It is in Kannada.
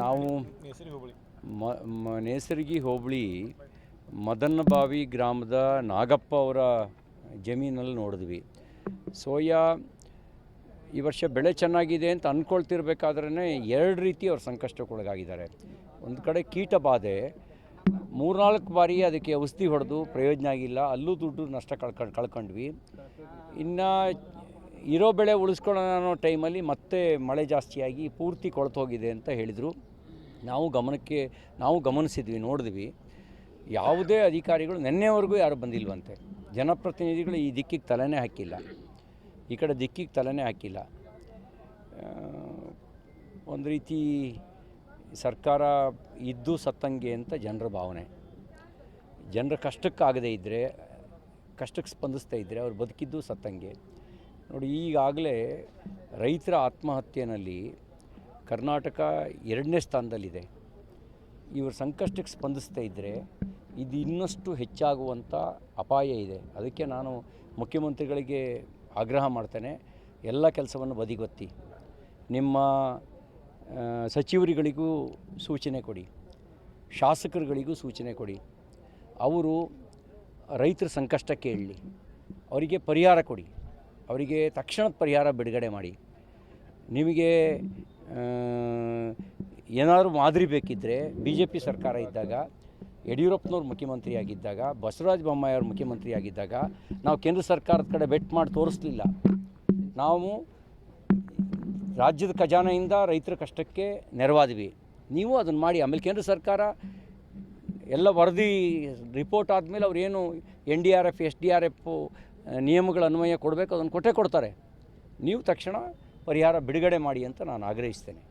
ನಾವು ನೇಸರ್ಗಿ ಹೋಬಳಿ ಮದನಬಾವಿ ಗ್ರಾಮದ ನಾಗಪ್ಪ ಅವರ ಜಮೀನಲ್ಲಿ ನೋಡಿದ್ವಿ. ಸೋಯಾ ಈ ವರ್ಷ ಬೆಳೆ ಚೆನ್ನಾಗಿದೆ ಅಂತ ಅಂದ್ಕೊಳ್ತಿರ್ಬೇಕಾದ್ರೇ ಎರಡು ರೀತಿ ಅವ್ರು ಸಂಕಷ್ಟಕ್ಕೊಳಗಾಗಿದ್ದಾರೆ. ಒಂದು ಕಡೆ ಕೀಟ ಬಾಧೆ, 3-4 ಬಾರಿ ಅದಕ್ಕೆ ಔಷಧಿ ಹೊಡೆದು ಪ್ರಯೋಜನ ಆಗಿಲ್ಲ, ಅಲ್ಲೂ ದುಡ್ಡು ನಷ್ಟ ಕಳ್ಕೊಂಡ್ವಿ. ಇನ್ನು ಇರೋ ಬೆಳೆ ಉಳಿಸ್ಕೊಳ್ಳೋಣ ಅನ್ನೋ ಟೈಮಲ್ಲಿ ಮತ್ತೆ ಮಳೆ ಜಾಸ್ತಿಯಾಗಿ ಪೂರ್ತಿ ಕೊಳ್ತೋಗಿದೆ ಅಂತ ಹೇಳಿದರು. ನಾವು ಗಮನಿಸಿದ್ವಿ, ನೋಡಿದ್ವಿ. ಯಾವುದೇ ಅಧಿಕಾರಿಗಳು ನಿನ್ನೆವರೆಗೂ ಯಾರು ಬಂದಿಲ್ವಂತೆ. ಜನಪ್ರತಿನಿಧಿಗಳು ಈ ದಿಕ್ಕಿಗೆ ತಲೆನೇ ಹಾಕಿಲ್ಲ, ಈ ಕಡೆ ದಿಕ್ಕಿಗೆ ತಲೆನೇ ಹಾಕಿಲ್ಲ. ಒಂದು ರೀತಿ ಸರ್ಕಾರ ಇದ್ದು ಸತ್ತಂಗೆ ಅಂತ ಜನರ ಭಾವನೆ. ಜನರ ಕಷ್ಟಕ್ಕಾಗದೇ ಇದ್ದರೆ, ಕಷ್ಟಕ್ಕೆ ಸ್ಪಂದಿಸ್ತಾ ಇದ್ದರೆ ಅವ್ರು ಬದುಕಿದ್ದು ಸತ್ತಂಗೆ. ನೋಡಿ, ಈಗಾಗಲೇ ರೈತರ ಆತ್ಮಹತ್ಯೆಯಲ್ಲಿ ಕರ್ನಾಟಕ 2ನೇ ಸ್ಥಾನದಲ್ಲಿದೆ. ಇವರು ಸಂಕಷ್ಟಕ್ಕೆ ಸ್ಪಂದಿಸ್ತಾ ಇದ್ದರೆ ಇದು ಇನ್ನಷ್ಟು ಹೆಚ್ಚಾಗುವಂಥ ಅಪಾಯ ಇದೆ. ಅದಕ್ಕೆ ನಾನು ಮುಖ್ಯಮಂತ್ರಿಗಳಿಗೆ ಆಗ್ರಹ ಮಾಡ್ತೇನೆ, ಎಲ್ಲ ಕೆಲಸವನ್ನು ಬದಿಗೊತ್ತಿ ನಿಮ್ಮ ಸಚಿವರುಗಳಿಗೂ ಸೂಚನೆ ಕೊಡಿ, ಶಾಸಕರುಗಳಿಗೂ ಸೂಚನೆ ಕೊಡಿ. ಅವರು ರೈತರ ಸಂಕಷ್ಟ ಕೇಳಲಿ, ಅವರಿಗೆ ಪರಿಹಾರ ಕೊಡಿ, ಅವರಿಗೆ ತಕ್ಷಣದ ಪರಿಹಾರ ಬಿಡುಗಡೆ ಮಾಡಿ. ನಿಮಗೆ ಏನಾದರೂ ಮಾದರಿ ಬೇಕಿದ್ದರೆ BJP ಸರ್ಕಾರ ಇದ್ದಾಗ, ಯಡಿಯೂರಪ್ಪನವ್ರು ಮುಖ್ಯಮಂತ್ರಿ ಆಗಿದ್ದಾಗ, ಬಸವರಾಜ ಬೊಮ್ಮಾಯಿ ಅವರು ಮುಖ್ಯಮಂತ್ರಿ ಆಗಿದ್ದಾಗ ನಾವು ಕೇಂದ್ರ ಸರ್ಕಾರದ ಕಡೆ ಬೆಟ್ ಮಾಡಿ ತೋರಿಸಲಿಲ್ಲ. ನಾವು ರಾಜ್ಯದ ಖಜಾನೆಯಿಂದ ರೈತರ ಕಷ್ಟಕ್ಕೆ ನೆರವಾದ್ವಿ. ನೀವು ಅದನ್ನು ಮಾಡಿ. ಆಮೇಲೆ ಕೇಂದ್ರ ಸರ್ಕಾರ ಎಲ್ಲ ವರದಿ ರಿಪೋರ್ಟ್ ಆದಮೇಲೆ ಅವರೇನು NDRF SDRF ನಿಯಮಗಳ ಅನ್ವಯ ಕೊಡಬೇಕು, ಅದನ್ನು ಕೊಟ್ಟೇ ಕೊಡ್ತಾರೆ. ನೀವು ತಕ್ಷಣ ಪರಿಹಾರ ಬಿಡುಗಡೆ ಮಾಡಿ ಅಂತ ನಾನು ಆಗ್ರಹಿಸ್ತೇನೆ.